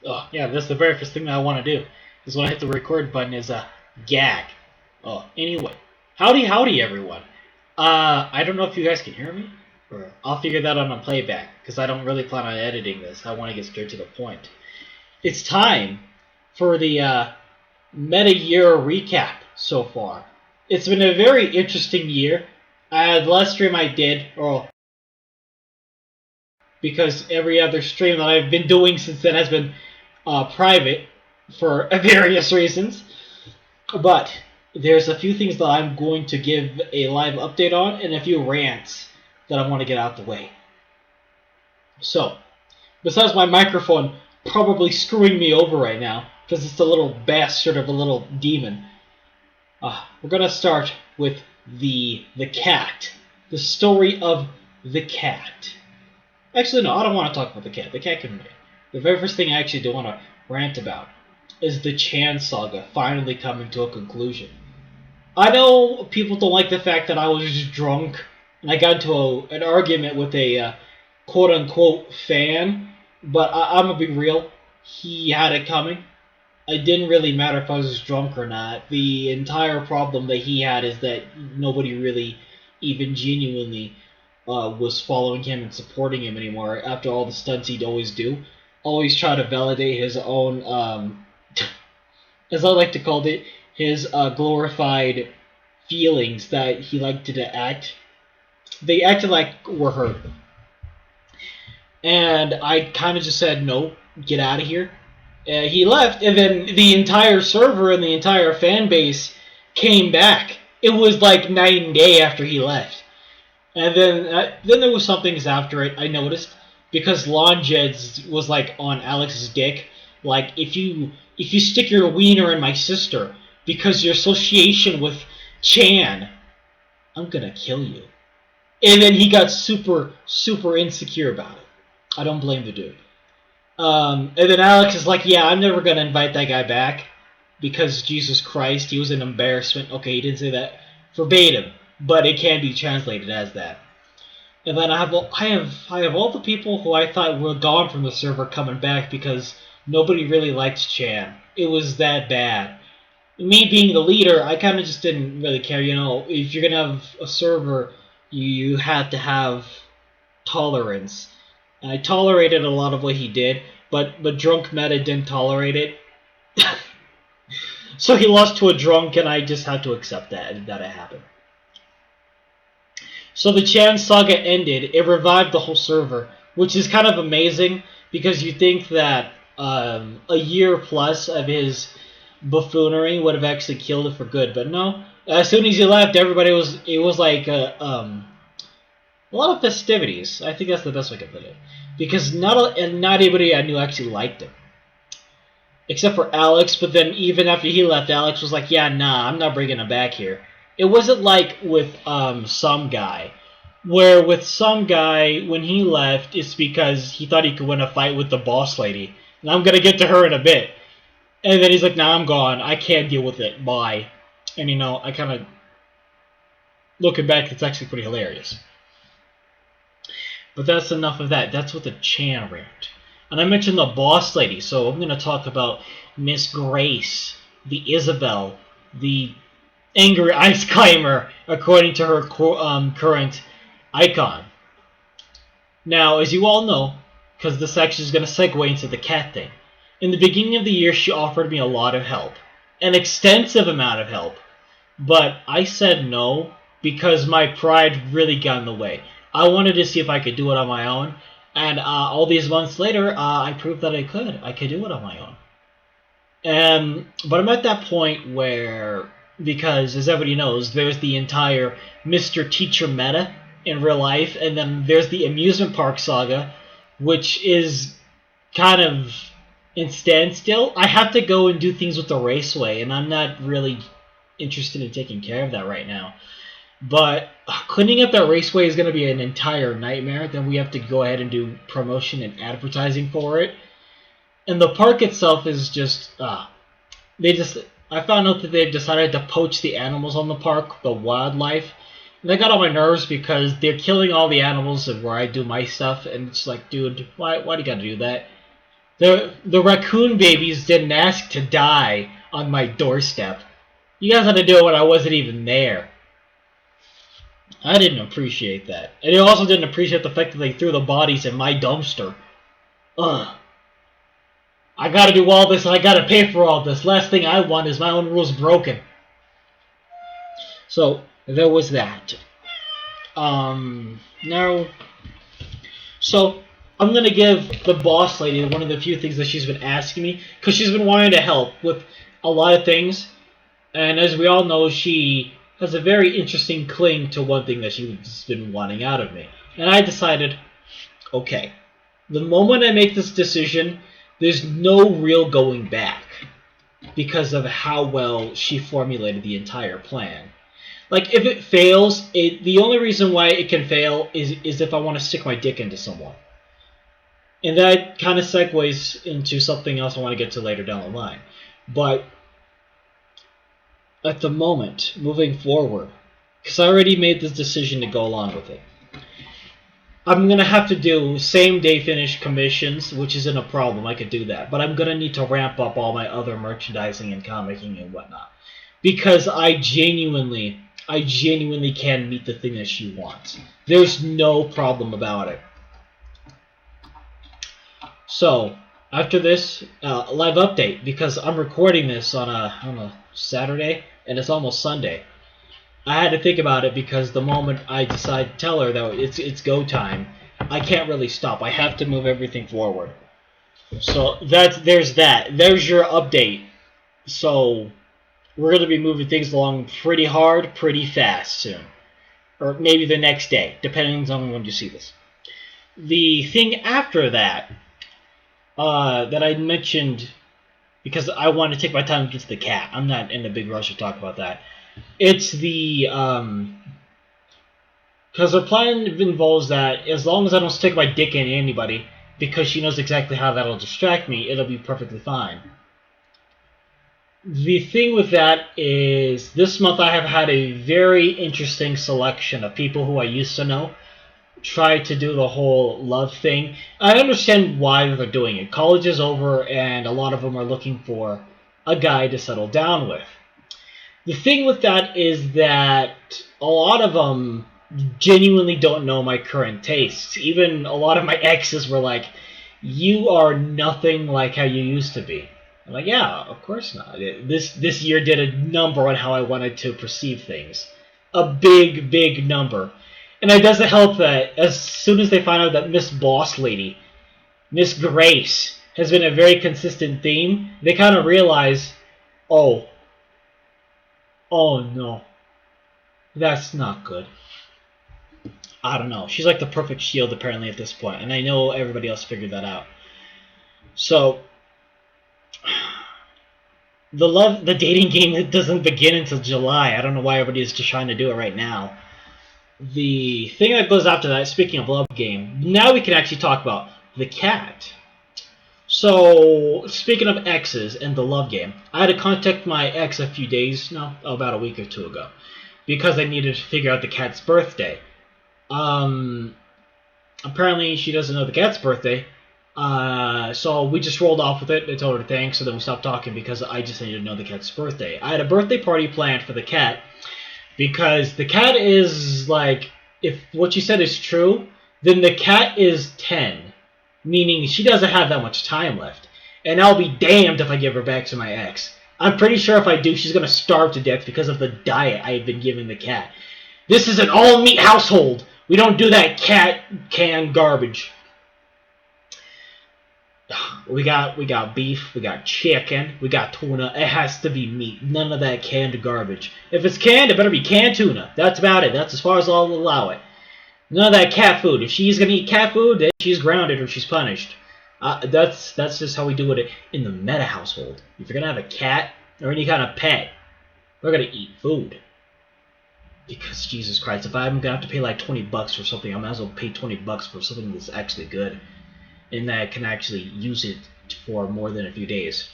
Oh, yeah, that's the very first thing that I want to do. Is when I hit the record button is a gag. Oh, anyway. Howdy, everyone. I don't know if you guys can hear me. Or I'll figure that out on playback, because I don't really plan on editing this. I want to get straight to the point. It's time for the meta-year recap so far. It's been a very interesting year. The last stream I did, or because every other stream that I've been doing since then has been private for various reasons. But there's a few things that I'm going to give a live update on and a few rants that I want to get out the way. So, besides my microphone probably screwing me over right now, because it's a little bastard of a little demon, we're going to start with the cat. The story of the cat. Actually, no, I don't want to talk about the cat. The cat can wait. The very first thing I actually do want to rant about is the Chan saga finally coming to a conclusion. I know people don't like the fact that I was just drunk and I got into an argument with a quote-unquote fan, but I'm going to be real. He had it coming. It didn't really matter if I was drunk or not. The entire problem that he had is that nobody really even genuinely was following him and supporting him anymore after all the stunts he'd always do. Always try to validate his own, as I like to call it, his glorified feelings that he liked to act. They acted like were hurt. And I kind of just said, no, get out of here. He left, and then the entire server and the entire fan base came back. It was like night and day after he left. And then there was some things after it I noticed, because Longeds was like on Alex's dick. Like, if you stick your wiener in my sister because your association with Chan, I'm gonna kill you. And then he got super, super insecure about it. I don't blame the dude. And then Alex is like, yeah, I'm never gonna invite that guy back because Jesus Christ, he was an embarrassment. Okay, he didn't say that verbatim, but it can be translated as that. And then I have all the people who I thought were gone from the server coming back because nobody really liked Chan. It was that bad. Me being the leader, I kind of just didn't really care. You know, if you're gonna have a server, you have to have tolerance. And I tolerated a lot of what he did, but drunk meta didn't tolerate it. So he lost to a drunk, and I just had to accept that it happened. So the Chan saga ended. It revived the whole server, which is kind of amazing because you think that a year plus of his buffoonery would have actually killed it for good, but no. As soon as he left, it was like a lot of festivities. I think that's the best way to put it, because not anybody I knew actually liked him, except for Alex. But then even after he left, Alex was like, "Yeah, nah, I'm not bringing him back here." It wasn't like with some guy, where with some guy when he left, it's because he thought he could win a fight with the boss lady, and I'm gonna get to her in a bit. And then he's like, "Nah, I'm gone. I can't deal with it. Bye." And you know, I kind of looking back, it's actually pretty hilarious. But that's enough of that. That's what the Chan rant. And I mentioned the boss lady, so I'm gonna talk about Miss Grace, the Isabel, the angry ice climber, according to her current icon. Now, as you all know, because this actually is going to segue into the cat thing, in the beginning of the year she offered me a lot of help, an extensive amount of help, but I said no because my pride really got in the way. I wanted to see if I could do it on my own, and all these months later, I proved that I could. I could do it on my own. But I'm at that point where, because as everybody knows, there's the entire Mr. Teacher meta in real life, and then there's the amusement park saga, which is kind of in standstill. I have to go and do things with the raceway, and I'm not really interested in taking care of that right now. But cleaning up that raceway is going to be an entire nightmare. Then we have to go ahead and do promotion and advertising for it. And the park itself is just, I found out that they've decided to poach the animals on the park, the wildlife. And that got on my nerves because they're killing all the animals where I do my stuff, and it's like, dude, why do you gotta do that? The raccoon babies didn't ask to die on my doorstep. You guys had to do it when I wasn't even there. I didn't appreciate that. And I also didn't appreciate the fact that they threw the bodies in my dumpster. Ugh. I gotta do all this and I gotta pay for all this. Last thing I want is my own rules broken. So, there was that. Now... So, I'm gonna give the boss lady one of the few things that she's been asking me, because she's been wanting to help with a lot of things, and as we all know, she has a very interesting cling to one thing that she's been wanting out of me. And I decided, okay, the moment I make this decision, there's no real going back, because of how well she formulated the entire plan. Like, if it fails, the only reason why it can fail is if I want to stick my dick into someone. And that kind of segues into something else I want to get to later down the line. But at the moment, moving forward, because I already made this decision to go along with it, I'm going to have to do same-day finish commissions, which isn't a problem. I could do that. But I'm going to need to ramp up all my other merchandising and comicking and whatnot. Because I genuinely can meet the thing that she wants. There's no problem about it. So, after this, live update, because I'm recording this on a Saturday, and it's almost Sunday. I had to think about it because the moment I decide to tell her that it's go time, I can't really stop. I have to move everything forward. So, there's that. There's your update. So, we're going to be moving things along pretty hard, pretty fast soon. Or maybe the next day, depending on when you see this. The thing after that, that I mentioned, because I want to take my time to get to the cat. I'm not in a big rush to talk about that. It's the, because her plan involves that as long as I don't stick my dick in anybody, because she knows exactly how that'll distract me, it'll be perfectly fine. The thing with that is, this month I have had a very interesting selection of people who I used to know try to do the whole love thing. I understand why they're doing it. College is over, and a lot of them are looking for a guy to settle down with. The thing with that is that a lot of them genuinely don't know my current tastes. Even a lot of my exes were like, you are nothing like how you used to be. I'm like, yeah, of course not. This year did a number on how I wanted to perceive things. A big, big number. And it doesn't help that as soon as they find out that Miss Boss Lady, Miss Grace, has been a very consistent theme, they kind of realize, oh no, that's not good. I don't know. She's like the perfect shield apparently at this point, and I know everybody else figured that out. So, the dating game doesn't begin until July. I don't know why everybody is just trying to do it right now. The thing that goes after that, speaking of love game, now we can actually talk about the cat. So, speaking of exes and the love game, I had to contact my ex a few days, no, about a week or two ago, because I needed to figure out the cat's birthday. Apparently she doesn't know the cat's birthday, so we just rolled off with it. I told her thanks, so then we stopped talking because I just needed to know the cat's birthday. I had a birthday party planned for the cat, because the cat is, like, if what she said is true, then the cat is 10. Meaning she doesn't have that much time left. And I'll be damned if I give her back to my ex. I'm pretty sure if I do, she's going to starve to death because of the diet I have been giving the cat. This is an all-meat household. We don't do that cat canned garbage. We got beef, we got chicken, we got tuna. It has to be meat. None of that canned garbage. If it's canned, it better be canned tuna. That's about it. That's as far as I'll allow it. None of that cat food. If she's gonna eat cat food, then she's grounded or she's punished. That's just how we do it in the meta household. If you're gonna have a cat or any kind of pet, we're gonna eat food. Because Jesus Christ, if I'm gonna have to pay like $20 for something, I might as well pay $20 for something that's actually good, and that I can actually use it for more than a few days.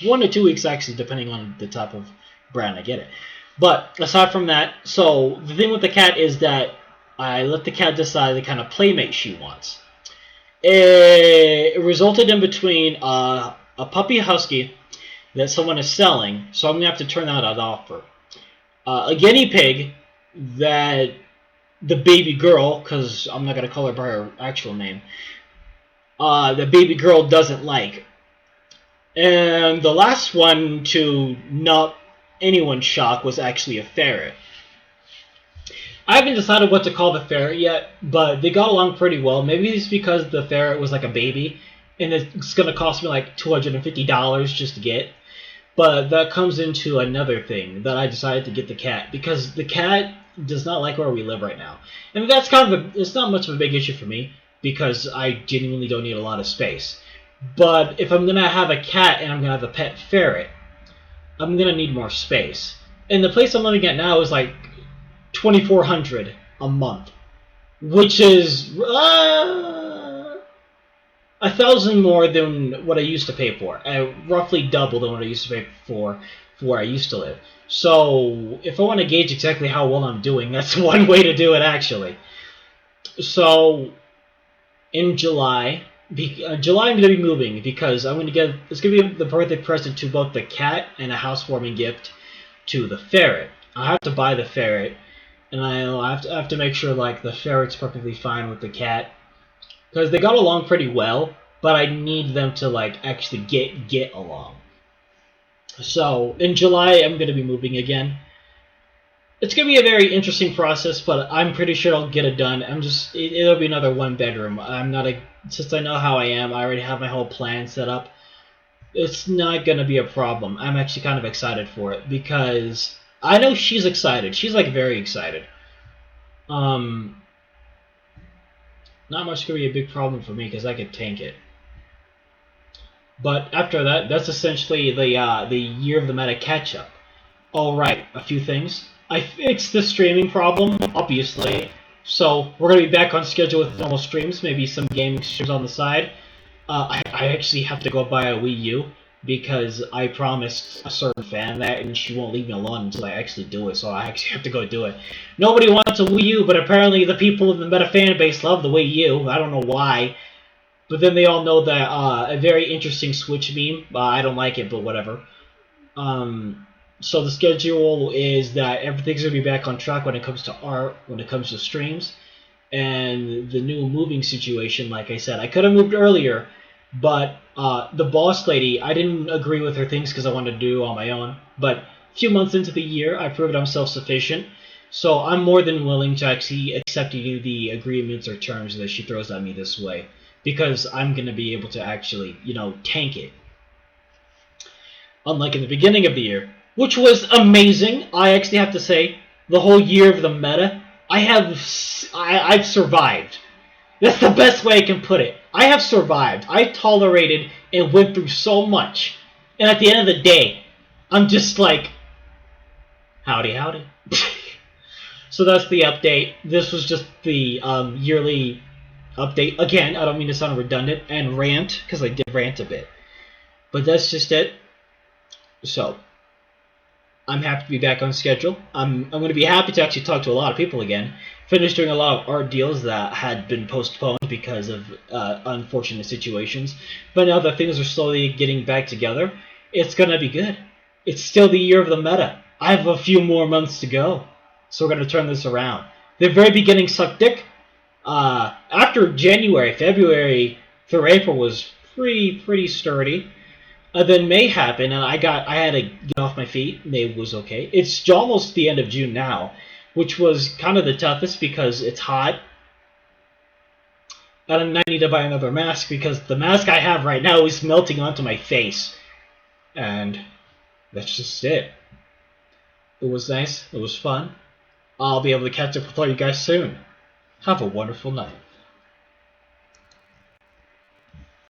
1 to 2 weeks actually, depending on the type of brand I get it. But aside from that, so the thing with the cat is that I let the cat decide the kind of playmate she wants. It resulted in between a puppy husky that someone is selling, so I'm gonna have to turn that at offer. A guinea pig that the baby girl, because I'm not gonna call her by her actual name, the baby girl doesn't like. And the last one, to not anyone's shock, was actually a ferret. I haven't decided what to call the ferret yet, but they got along pretty well. Maybe it's because the ferret was like a baby, and it's going to cost me like $250 just to get. But that comes into another thing that I decided to get the cat, because the cat does not like where we live right now. And that's kind of it's not much of a big issue for me, because I genuinely don't need a lot of space. But if I'm going to have a cat and I'm going to have a pet ferret, I'm going to need more space. And the place I'm living at now is like $2,400 a month, which is $1,000 more than what I used to pay for. Roughly double than what I used to pay for where I used to live. So if I want to gauge exactly how well I'm doing, that's one way to do it, actually. So in July I'm going to be moving, because I'm going to get it's going to be the birthday present to both the cat and a housewarming gift to the ferret. I have to buy the ferret, and I have to make sure like the ferret's perfectly fine with the cat, because they got along pretty well, but I need them to like actually get along. So in July I'm going to be moving again. It's going to be a very interesting process, but I'm pretty sure I'll get it done. It'll be another one bedroom. Since I know how I am, I already have my whole plan set up. It's not going to be a problem. I'm actually kind of excited for it, because I know she's excited. She's like very excited. Not much going to be a big problem for me, because I could tank it. But after that, that's essentially the year of the meta catch-up. Alright, a few things. I fixed the streaming problem, obviously. So we're going to be back on schedule with normal streams, maybe some gaming streams on the side. I actually have to go buy a Wii U, because I promised a certain fan that, and she won't leave me alone until I actually do it, so I actually have to go do it. Nobody wants a Wii U, but apparently the people in the meta fan base love the Wii U. I don't know why. But then they all know that a very interesting Switch meme. I don't like it, but whatever. So the schedule is that everything's going to be back on track when it comes to art, when it comes to streams. And the new moving situation, like I said, I could have moved earlier, but the boss lady, I didn't agree with her things because I wanted to do it on my own. But a few months into the year, I proved I'm self-sufficient. So I'm more than willing to actually accept the agreements or terms that she throws at me this way, because I'm going to be able to actually, tank it. Unlike in the beginning of the year, which was amazing. I actually have to say, the whole year of the meta, I've survived. That's the best way I can put it. I have survived. I tolerated and went through so much. And at the end of the day, I'm just like, howdy, howdy. So that's the update. This was just the yearly update. Again, I don't mean to sound redundant, and rant, because I did rant a bit. But that's just it. So I'm happy to be back on schedule. I'm going to be happy to actually talk to a lot of people again. Finished doing a lot of art deals that had been postponed because of unfortunate situations. But now that things are slowly getting back together, it's going to be good. It's still the year of the meta. I have a few more months to go. So we're going to turn this around. The very beginning sucked dick. After January, February through April was pretty sturdy. Then May happened, and I had to get off my feet. May was okay. It's almost the end of June now, which was kind of the toughest because it's hot. And I need to buy another mask because the mask I have right now is melting onto my face. And that's just it. It was nice. It was fun. I'll be able to catch up with all you guys soon. Have a wonderful night.